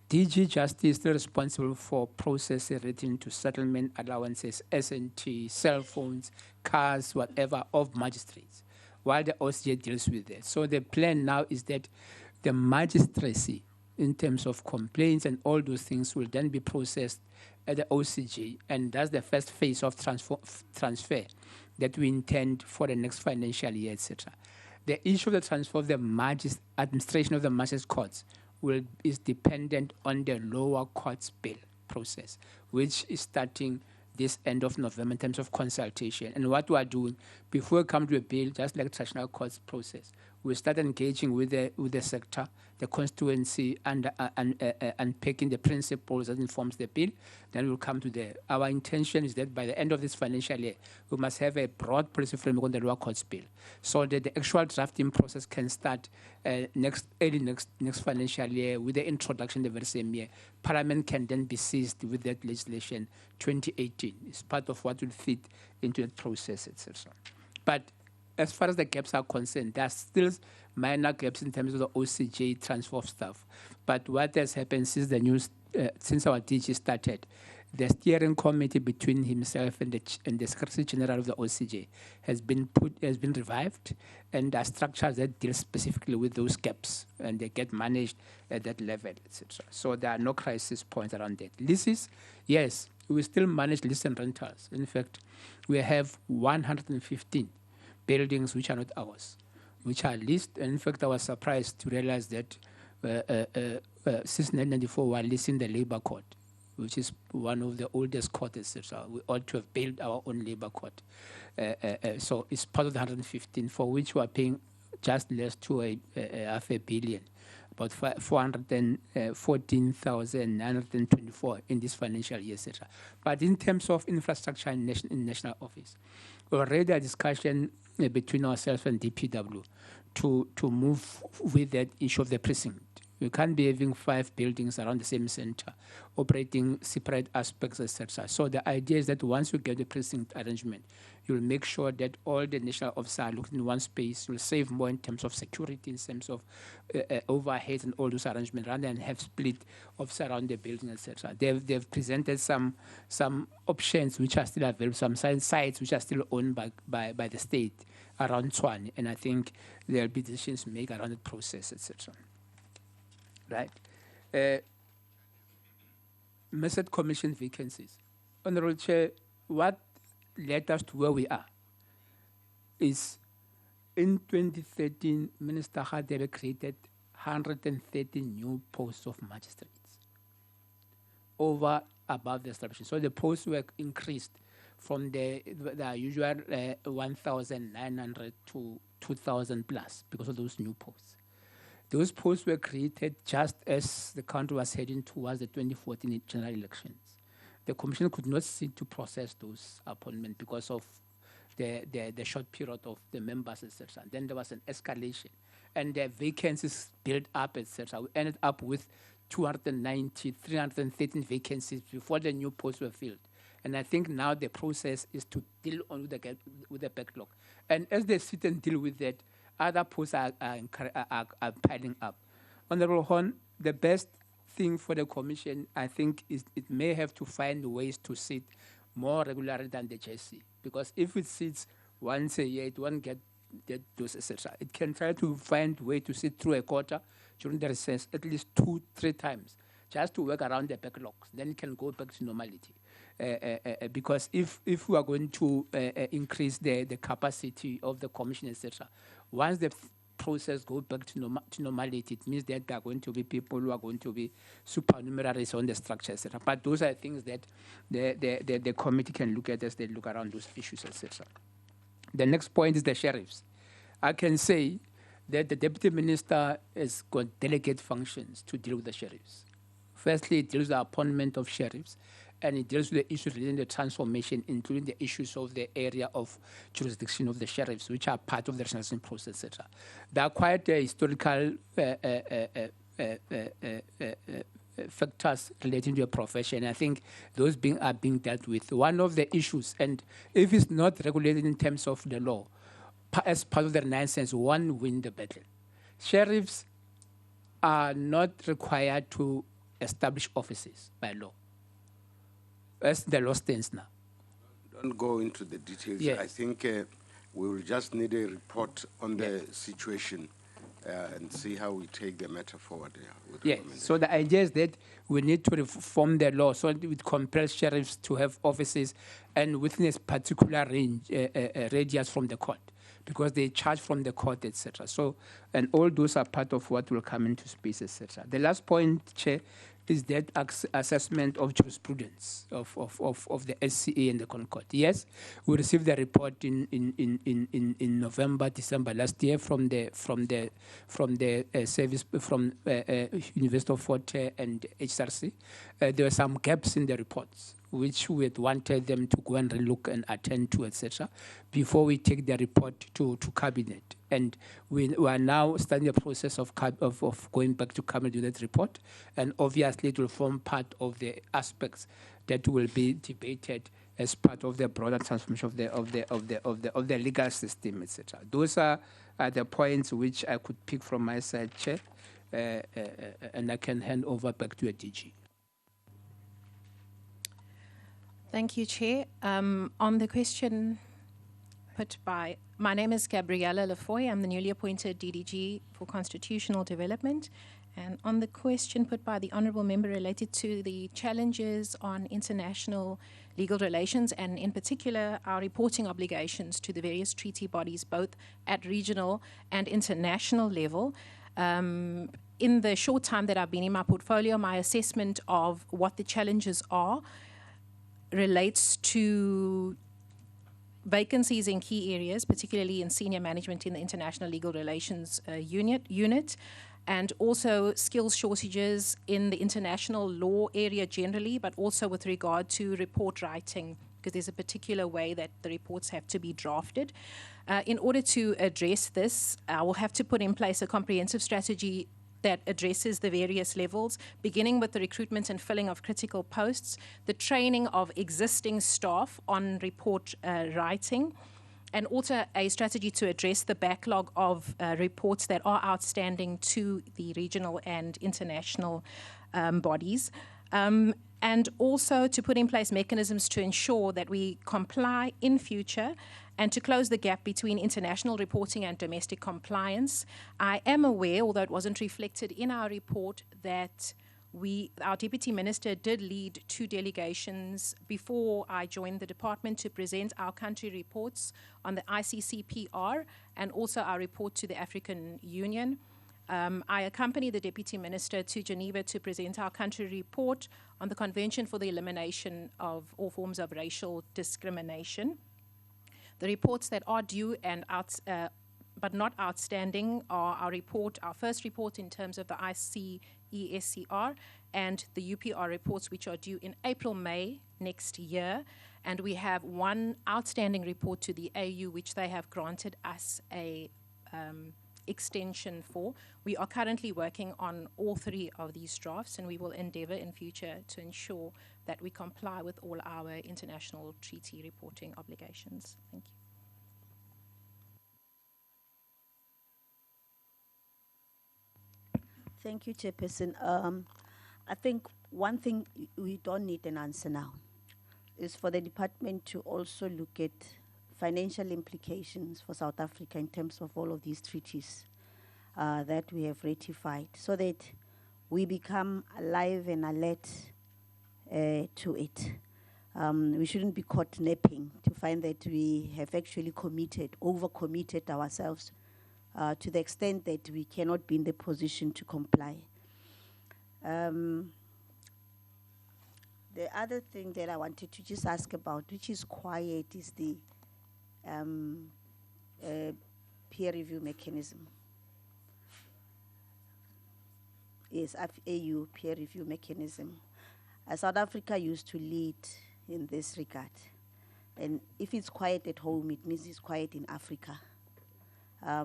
DG Justice is responsible for processes relating to settlement allowances, S&T, cell phones, cars, whatever, of magistrates, while the OCJ deals with it. So the plan now is that the magistracy, in terms of complaints and all those things, will then be processed at the OCJ, and that's the first phase of transfer that we intend for the next financial year, etc. The issue of the transfer of the administration of the magistrates courts is dependent on the lower courts bill process, which is starting this end of November in terms of consultation. And what we are doing, before we come to a bill, just like traditional courts process, we start engaging with the sector, the constituency, and unpacking the principles that informs the bill. Then we'll come to our intention is that by the end of this financial year, we must have a broad policy framework on the lower courts bill, so that the actual drafting process can start next financial year with the introduction the very same year. Parliament can then be seized with that legislation 2018. It's part of what will fit into the process, etc. But as far as the gaps are concerned, there are still minor gaps in terms of the OCJ transfer of staff. But what has happened since since our DG started, the steering committee between himself and the Secretary General of the OCJ has been revived, and there are structures that deal specifically with those gaps, and they get managed at that level, etc. So there are no crisis points around that. Leases, yes, we still manage lease and rentals. In fact, we have 115 buildings which are not ours, which are leased. And in fact, I was surprised to realize that since 1994, we are leasing the labor court, which is one of the oldest courts, etc. We ought to have built our own labor court. So it's part of the 115, for which we are paying just less to half a billion, about 414,924 in this financial year, etc. But in terms of infrastructure in national office, we already a discussion between ourselves and DPW to move with that issue of the precinct. We can't be having 5 buildings around the same center, operating separate aspects, etc. So the idea is that once you get the precinct arrangement, you'll make sure that all the national officers are looking in one space. You'll save more in terms of security, in terms of overheads and all those arrangements, rather than have split officers around the building, etc. They've presented some options which are still available, some sites which are still owned by the state around Tshwane, and I think there'll be decisions made around the process, etc. Right. Method Commission vacancies. Honorable Chair, what led us to where we are is in 2013, Minister Hadebe created 130 new posts of magistrates over above the establishment. So the posts were increased from the usual 1,900 to 2,000 plus because of those new posts. Those posts were created just as the country was heading towards the 2014 general elections. The Commission could not sit to process those appointments because of the short period of the members, etc. Then there was an escalation, and the vacancies built up, etc. We ended up with 313 vacancies before the new posts were filled. And I think now the process is to deal on with the backlog. And as they sit and deal with that, other posts are piling up. Honorable Hon, the best thing for the Commission, I think, is it may have to find ways to sit more regularly than the JC. Because if it sits once a year, it won't get those, etc. It can try to find a way to sit through a quarter during the recess at least 2-3 times, just to work around the backlogs. Then it can go back to normality. Because if we are going to increase the capacity of the Commission, etc., once the process goes back to normality, it means that there are going to be people who are going to be supernumeraries on the structure, etc. But those are things that the committee can look at as they look around those issues, etc. The next point is the sheriffs. I can say that the Deputy Minister has got delegate functions to deal with the sheriffs. Firstly, it deals with the appointment of sheriffs, and it deals with the issues relating to transformation, including the issues of the area of jurisdiction of the sheriffs, which are part of the rationalization process, etc. There are quite historical factors relating to your profession. I think those are being dealt with. One of the issues, and if it's not regulated in terms of the law, as part of the nonsense, one win the battle. Sheriffs are not required to establish offices by law, as the law stands now. Don't go into the details. Yes. I think we will just need a report on the situation and see how we take the matter forward. Yes. So the idea is that we need to reform the law so that it compels sheriffs to have offices and within a particular range, radius from the court. because they charge from the court, etc. So, and all those are part of what will come into space, etc. The last point, Chair, is that assessment of jurisprudence of the SCA and the Concord. Yes, we received the report in November, December last year from the service from University of Fort and HRC. There were some gaps in the reports, which we had wanted them to go and relook and attend to, etc., before we take the report to cabinet. And we are now starting the process of going back to cabinet with that report, and obviously it will form part of the aspects that will be debated as part of the broader transformation of the legal system, etc. Those are the points which I could pick from my side, Chair, and I can hand over back to a DG. Thank you, Chair. On the question put by, my name is Gabriella Lafoy. I'm the newly appointed DDG for Constitutional Development. And on the question put by the Honourable Member related to the challenges on international legal relations, and in particular our reporting obligations to the various treaty bodies, both at regional and international level, in the short time that I've been in my portfolio, my assessment of what the challenges are relates to vacancies in key areas, particularly in senior management in the International Legal Relations unit, and also skills shortages in the international law area generally, but also with regard to report writing, because there's a particular way that the reports have to be drafted. In order to address this, I will have to put in place a comprehensive strategy that addresses the various levels, beginning with the recruitment and filling of critical posts, the training of existing staff on report writing, and also a strategy to address the backlog of reports that are outstanding to the regional and international bodies. And also to put in place mechanisms to ensure that we comply in future and to close the gap between international reporting and domestic compliance. I am aware, although it wasn't reflected in our report, that our Deputy Minister did lead 2 delegations before I joined the department to present our country reports on the ICCPR and also our report to the African Union. I accompanied the Deputy Minister to Geneva to present our country report on the Convention for the Elimination of All Forms of Racial Discrimination. The reports that are due and but not outstanding are our first report in terms of the ICESCR and the UPR reports, which are due in April, May next year. And we have 1 outstanding report to the AU, which they have granted us a extension for. We are currently working on all 3 of these drafts, and we will endeavour in future to ensure that we comply with all our international treaty reporting obligations. Thank you. Thank you, Chairperson. I think one thing we don't need an answer now is for the department to also look at financial implications for South Africa in terms of all of these treaties that we have ratified, so that we become alive and alert to it. We shouldn't be caught napping to find that we have actually overcommitted ourselves to the extent that we cannot be in the position to comply. The other thing that I wanted to just ask about, which is quiet, is the peer review mechanism. Yes, AU peer review mechanism. South Africa used to lead in this regard. And if it's quiet at home, it means it's quiet in Africa. I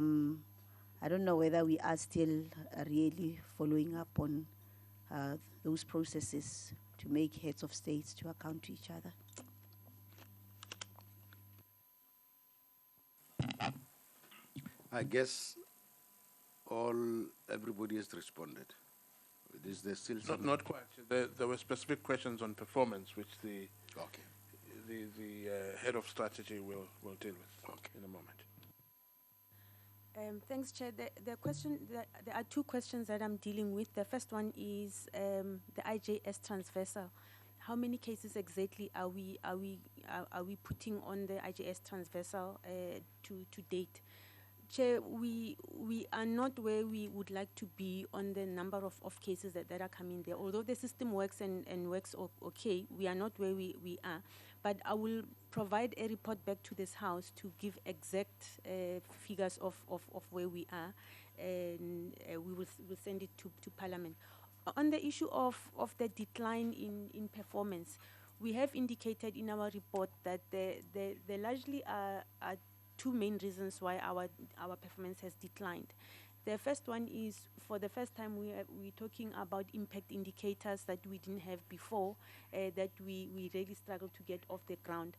don't know whether we are still really following up on those processes to make heads of states to account to each other. I guess everybody has responded. Is there still not quite. There were specific questions on performance, which the head of strategy will deal with in a moment. Thanks, Chair. There are 2 questions that I'm dealing with. The first one is the IJS transversal. How many cases exactly are we putting on the IJS transversal to date? Chair, we are not where we would like to be on the number of cases that are coming there. Although the system works and works okay, we are not where we are. But I will provide a report back to this House to give exact figures of where we are, and we'll send it to Parliament. On the issue of the decline in performance, we have indicated in our report that there largely are two main reasons why our performance has declined. The first one is, for the first time, we're talking about impact indicators that we didn't have before, that we really struggle to get off the ground.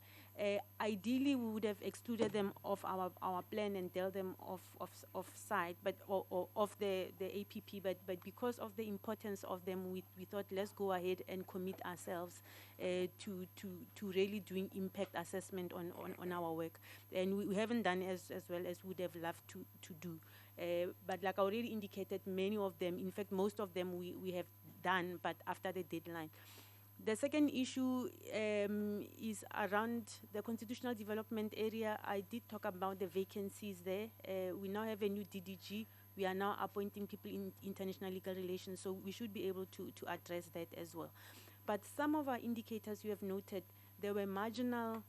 Ideally, we would have excluded them off our plan and dealt them off side, but or of the APP. But because of the importance of them, we thought let's go ahead and commit ourselves to really doing impact assessment on our work, and we haven't done as well as we'd have loved to do. But like I already indicated, many of them, in fact, most of them we have done, but after the deadline. The second issue is around the constitutional development area. I did talk about the vacancies there. We now have a new DDG. We are now appointing people in international legal relations, so we should be able to address that as well. But some of our indicators you have noted, there were marginal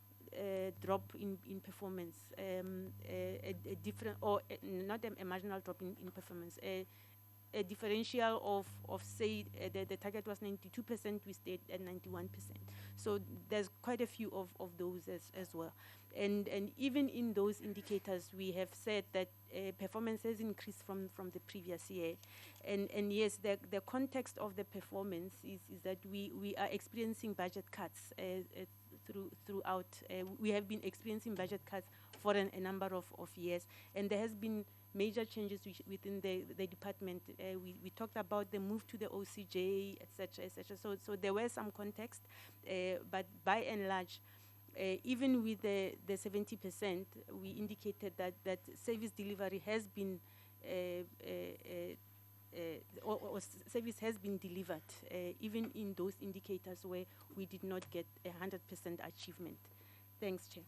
drop in performance, a different, or not a marginal drop in performance, a differential of say the target was 92%, we stayed at 91%. So there's quite a few of those as well. And even in those indicators, we have said that performance has increased from the previous year. And yes, the context of the performance is that we are experiencing budget cuts throughout. We have been experiencing budget cuts for a number of years, and there has been major changes within the department. We talked about the move to the OCJ, etc., etc. So there were some context, but by and large, even with the 70%, we indicated that service delivery has been or service has been delivered, even in those indicators where we did not get 100% achievement. Thanks, Chair.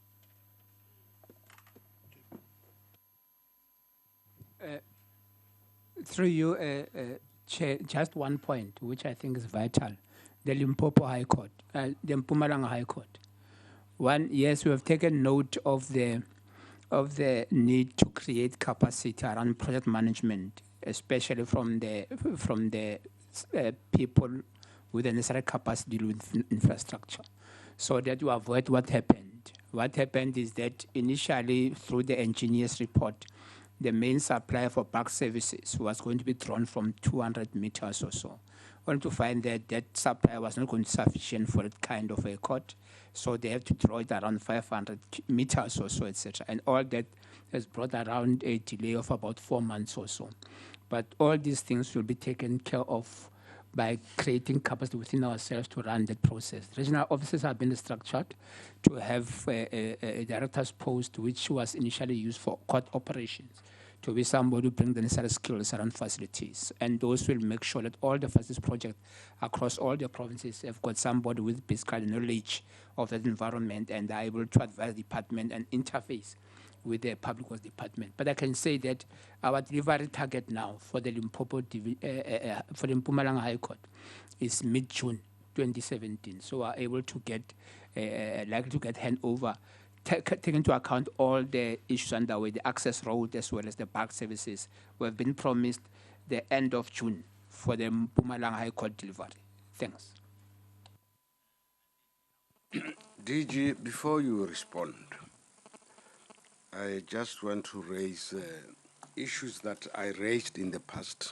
Through you, Chair, just one point, which I think is vital. The Limpopo High Court, the Mpumalanga High Court. One, yes, we have taken note of the need to create capacity around project management, especially from the people with the necessary capacity with infrastructure, so that you avoid what happened. What happened is that initially, through the engineer's report, the main supply for back services was going to be drawn from 200 meters or so. Only to find that that supply was not going to be sufficient for that kind of a court, so they have to draw it around 500 meters or so, etc. And all that has brought around a delay of about 4 months or so. But all these things will be taken care of by creating capacity within ourselves to run that process. Regional offices have been structured to have a director's post, which was initially used for court operations, to be somebody who brings the necessary skills around facilities. And those will make sure that all the facilities projects across all the provinces have got somebody with basically knowledge of that environment and are able to advise the department and interface with the public works department. But I can say that our delivery target now for the Limpopo, for the Mpumalanga High Court is mid-June 2017. So we are able to get, likely to get handover, taking into account all the issues underway, the access road as well as the back services. We have been promised the end of June for the Mpumalanga High Court delivery. Thanks. DG, before you respond, I just want to raise issues that I raised in the past,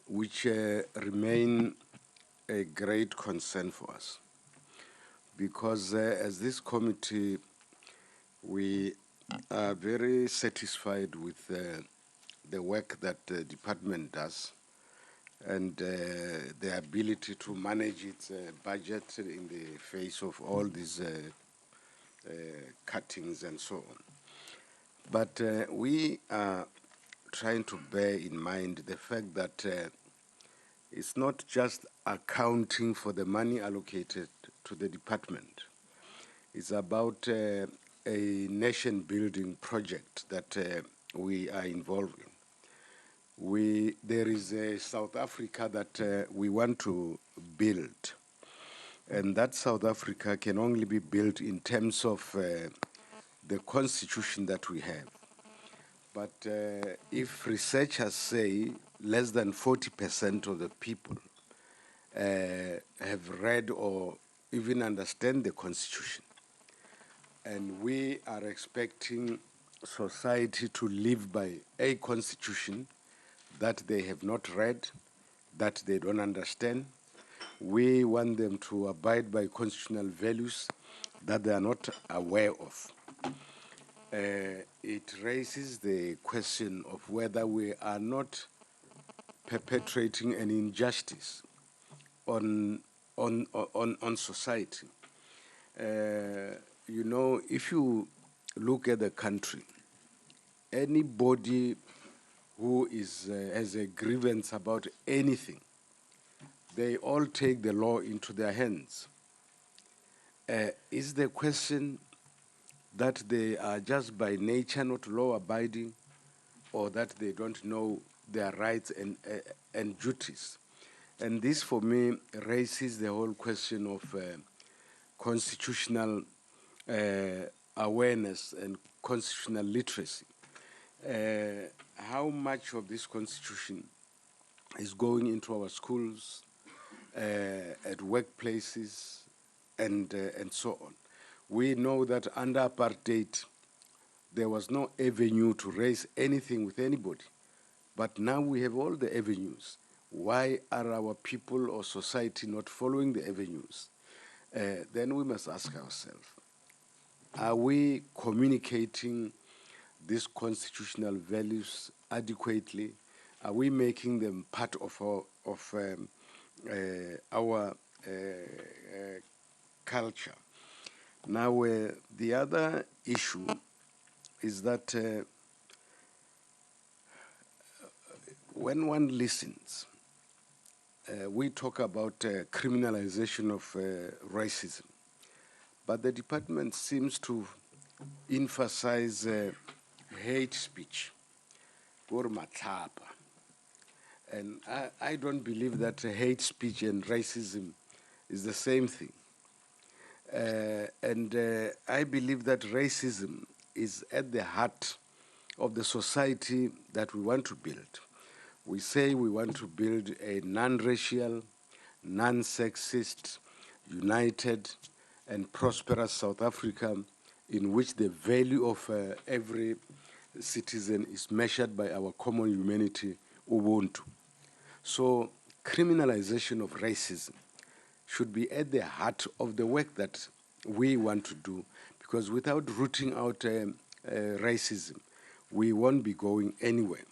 which remain a great concern for us. Because as this committee, we are very satisfied with the work that the department does and the ability to manage its budget in the face of all these cuttings and so on. But we are trying to bear in mind the fact that it's not just accounting for the money allocated to the department. It's about a nation-building project that we are involved in. There is a South Africa that we want to build, and that South Africa can only be built in terms of the constitution that we have. But if researchers say less than 40% of the people have read or even understand the constitution, and we are expecting society to live by a constitution that they have not read, that they don't understand. We want them to abide by constitutional values that they are not aware of. It raises the question of whether we are not perpetrating an injustice on society. You know, if you look at the country, anybody who has a grievance about anything, they all take the law into their hands. Is the question that they are just by nature not law-abiding, or that they don't know their rights and duties? And this, for me, raises the whole question of constitutional awareness and constitutional literacy. How much of this constitution is going into our schools, at workplaces, and so on? We know that under apartheid, there was no avenue to raise anything with anybody. But now we have all the avenues. Why are our people or society not following the avenues? Then we must ask ourselves, are we communicating these constitutional values adequately? Are we making them part of our culture? Now, the other issue is that when one listens, we talk about criminalization of racism, but the department seems to emphasize hate speech, or matlapa. And I don't believe that hate speech and racism is the same thing. I believe that racism is at the heart of the society that we want to build. We say we want to build a non-racial, non-sexist, united, and prosperous South Africa in which the value of every citizen is measured by our common humanity, Ubuntu. So criminalization of racism should be at the heart of the work that we want to do, because without rooting out racism, we won't be going anywhere.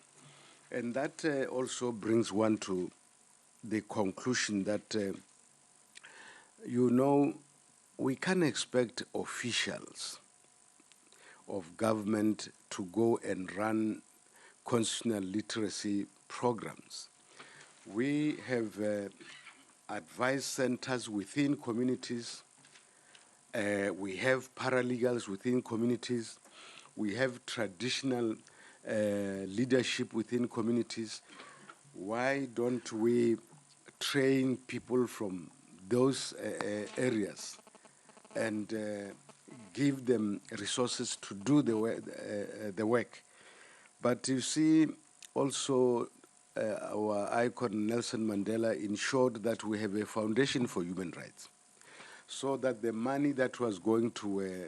And that also brings one to the conclusion that, you know, we can't expect officials of government to go and run constitutional literacy programs. We have advice centers within communities. We have paralegals within communities. We have traditional leadership within communities. Why don't we train people from those areas and give them resources to do the work? But you see, also our icon Nelson Mandela ensured that we have a foundation for human rights, so that the money that was going to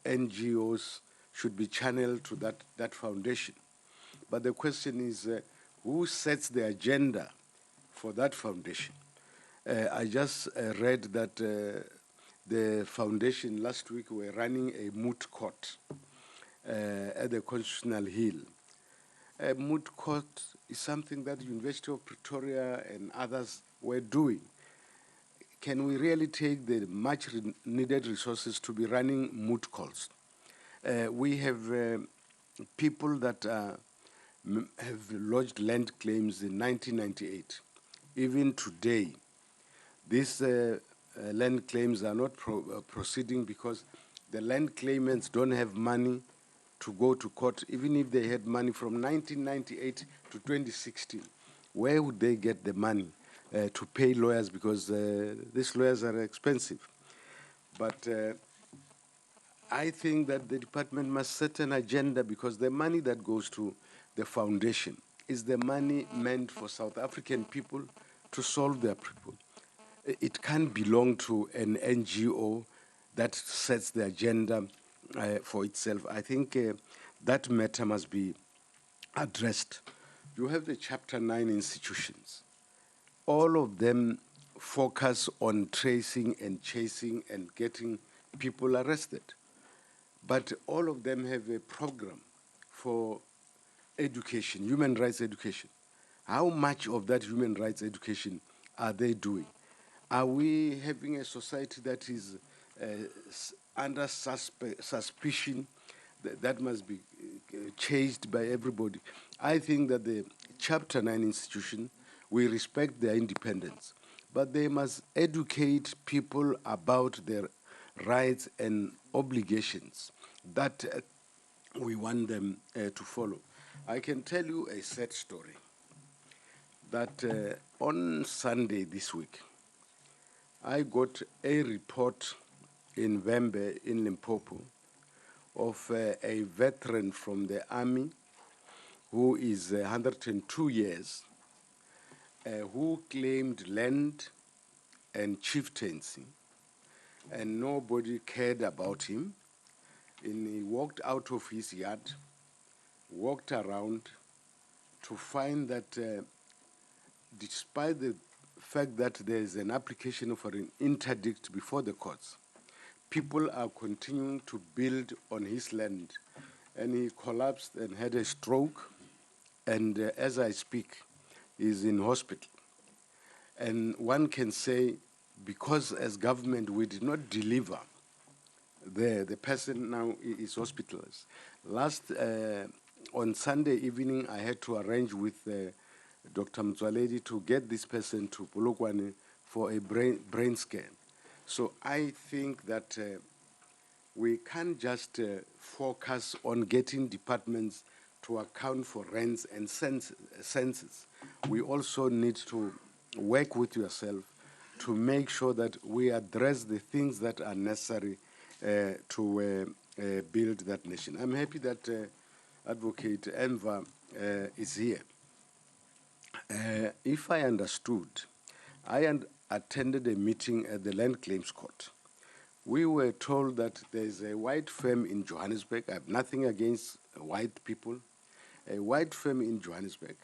NGOs should be channeled to that foundation. But the question is, who sets the agenda for that foundation? I just read that the foundation last week were running a moot court at the Constitutional Hill. A moot court is something that the University of Pretoria and others were doing. Can we really take the much needed resources to be running moot courts? We have people that have lodged land claims in 1998. Even today, these land claims are not proceeding because the land claimants don't have money to go to court, even if they had money from 1998 to 2016. Where would they get the money to pay lawyers, because these lawyers are expensive? But I think that the department must set an agenda, because the money that goes to the foundation is the money meant for South African people to solve their people. It can't belong to an NGO that sets the agenda for itself. I think that matter must be addressed. You have the Chapter 9 institutions. All of them focus on tracing and chasing and getting people arrested. But all of them have a program for education, human rights education. How much of that human rights education are they doing? Are we having a society that is under suspicion that must be chased by everybody? I think that the Chapter 9 institution, we respect their independence, but they must educate people about their rights and obligations that we want them to follow. I can tell you a sad story that on Sunday this week, I got a report in Vembe in Limpopo of a veteran from the army who is 102 years, who claimed land and chieftaincy, and nobody cared about him. And he walked out of his yard, walked around to find that despite the fact that there is an application for an interdict before the courts, people are continuing to build on his land. And he collapsed and had a stroke, and as I speak, is in hospital. And one can say, because as government we did not deliver, the person now is hospitalized. On Sunday evening, I had to arrange with Dr. Mtswaledi to get this person to Polokwane for a brain scan. So I think that we can't just focus on getting departments to account for rents and census. We also need to work with yourself to make sure that we address the things that are necessary to build that nation. I'm happy that Advocate Enver is here. If I understood, I attended a meeting at the Land Claims Court. We were told that there's a white firm in Johannesburg. I have nothing against white people. A white firm in Johannesburg,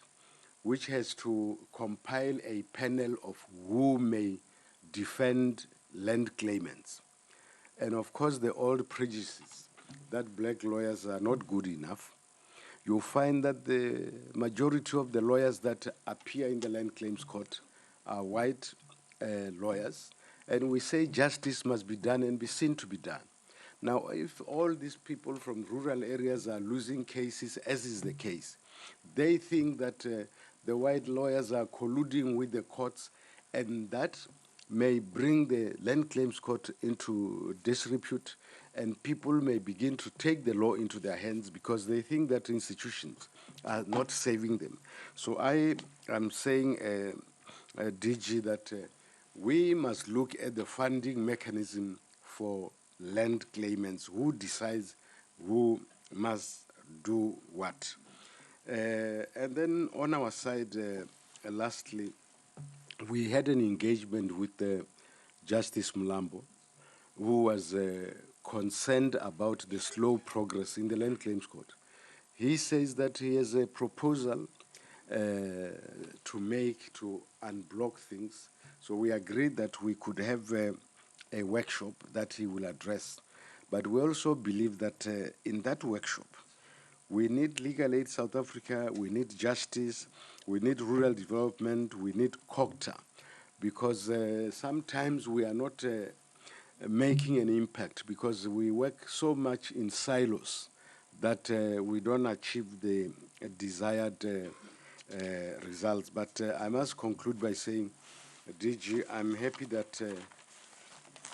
which has to compile a panel of who may defend land claimants. And of course, the old prejudices that black lawyers are not good enough. You'll find that the majority of the lawyers that appear in the Land Claims Court are white lawyers. And we say justice must be done and be seen to be done. Now, if all these people from rural areas are losing cases, as is the case, they think that the white lawyers are colluding with the courts, and that may bring the Land Claims Court into disrepute, and people may begin to take the law into their hands because they think that institutions are not saving them. So I am saying, DG, that we must look at the funding mechanism for land claimants, who decides who must do what. And then on our side, lastly, we had an engagement with Justice Mlambo, who was concerned about the slow progress in the Land Claims Court. He says that he has a proposal to make to unblock things. So we agreed that we could have a workshop that he will address. But we also believe that in that workshop, we need Legal Aid South Africa, we need justice, we need rural development, we need COGTA, because sometimes we are not making an impact because we work so much in silos that we don't achieve the desired results. But I must conclude by saying, DG, I'm happy that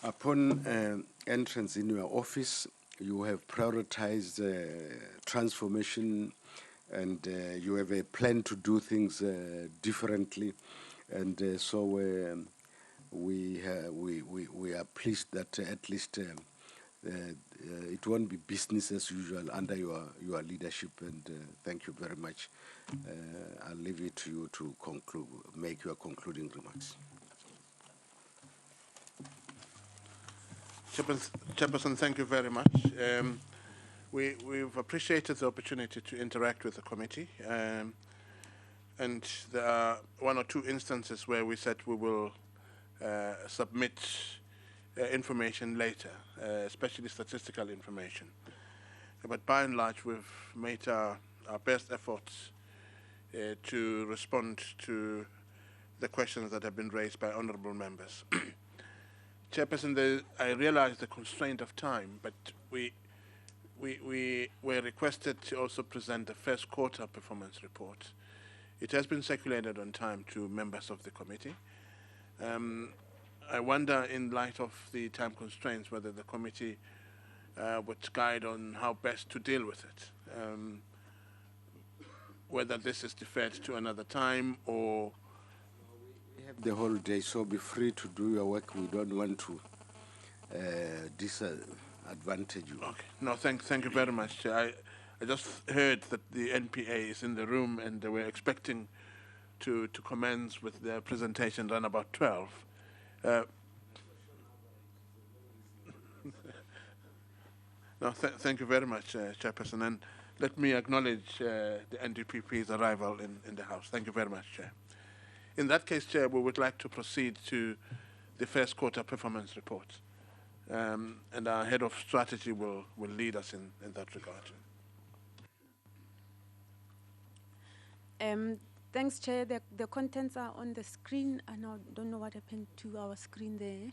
upon entrance in your office, you have prioritized transformation, and you have a plan to do things differently, and we are pleased that at least it won't be business as usual under your leadership, and thank you very much. I'll leave it to you to conclude, make your concluding remarks. Chairperson, thank you very much. We've appreciated the opportunity to interact with the committee, and there are one or two instances where we said we will submit information later, especially statistical information. But by and large, we've made our best efforts to respond to the questions that have been raised by honourable members. Chairperson, I realize the constraint of time, but we were requested to also present the first quarter performance report. It has been circulated on time to members of the committee. I wonder, in light of the time constraints, whether the committee would guide on how best to deal with it, whether this is deferred to another time or... We have the whole day, so be free to do your work. We don't want to disadvantage you. Okay. No, thank you very much. I just heard that the NPA is in the room and they were expecting to commence with their presentation around about 12. No, thank you very much, Chairperson, and let me acknowledge the NDPP's arrival in the House. Thank you very much, Chair. In that case, Chair, we would like to proceed to the first quarter performance report, and our head of strategy will lead us in that regard. Thanks, Chair. The contents are on the screen, and I don't know what happened to our screen there.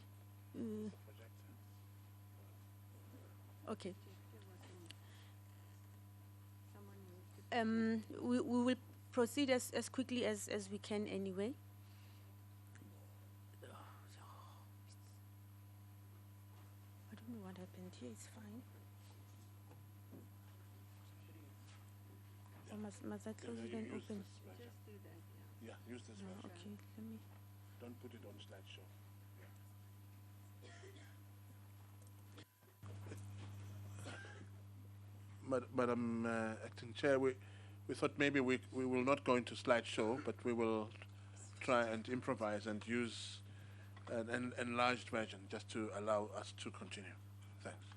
Okay. We will proceed as quickly as we can anyway. I don't know what happened here. It's fine. Or must I close it and open? Just do that, yeah. Yeah, use this one. Okay, let me. Don't put it on slideshow. Madam Acting Chair, we thought maybe we will not go into slideshow, but we will try and improvise and use an enlarged version just to allow us to continue. Thanks.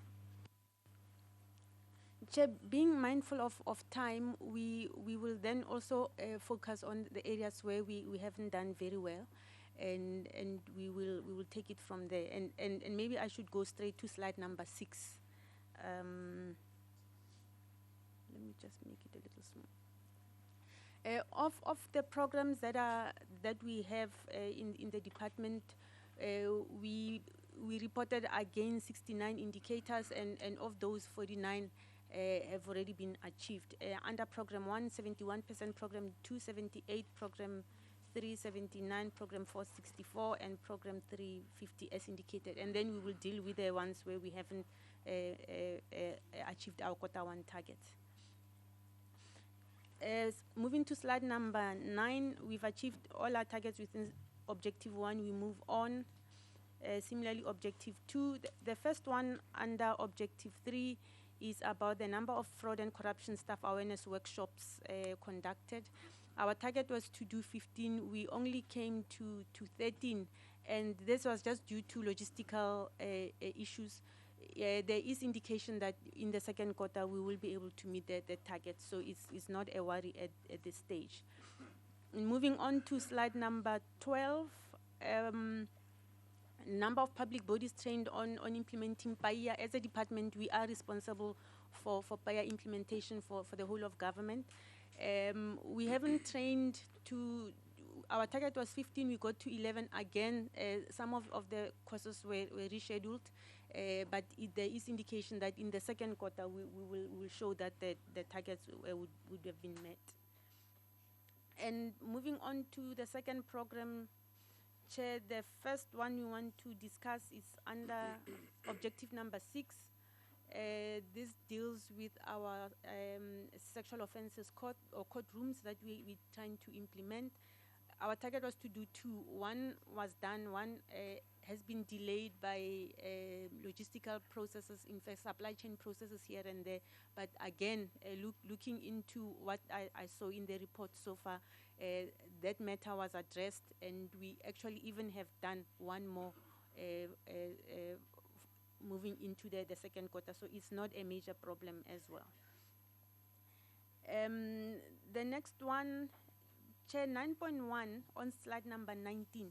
Chair, being mindful of time, we will then also focus on the areas where we haven't done very well, and we will take it from there. And maybe I should go straight to slide number 6. Let me just make it a little small. Of the programs that we have in the department, we reported again 69 indicators, and of those 49 have already been achieved. Under Program 1, 71%, Program 2, 78%, Program 3, 79%, Program 4, 64%, and Program 3, 50% as indicated. And then we will deal with the ones where we haven't achieved our quarter 1 targets. Moving to slide number 9, we've achieved all our targets within Objective 1. We move on. Similarly, Objective 2. The first one under Objective 3 is about the number of fraud and corruption staff awareness workshops conducted. Our target was to do 15. We only came to 13, and this was just due to logistical issues. There is indication that in the second quarter we will be able to meet the target, so it's not a worry at this stage. Moving on to slide number 12, number of public bodies trained on implementing PAIA. As a department, we are responsible for PAIA implementation for the whole of government. We haven't trained to, our target was 15, we got to 11 again. Some of the courses were rescheduled, but there is indication that in the second quarter we will show that the targets would have been met. And moving on to the second program, Chair, the first one we want to discuss is under Objective number 6. this deals with our sexual offences court or courtrooms that we're trying to implement. Our target was to do two. One was done, one has been delayed by logistical processes, in fact, supply chain processes here and there. But again, looking into what I saw in the report so far, that matter was addressed, and we actually even have done one more moving into the second quarter, so it's not a major problem as well. The next one, Chair, 9.1 on slide number 19.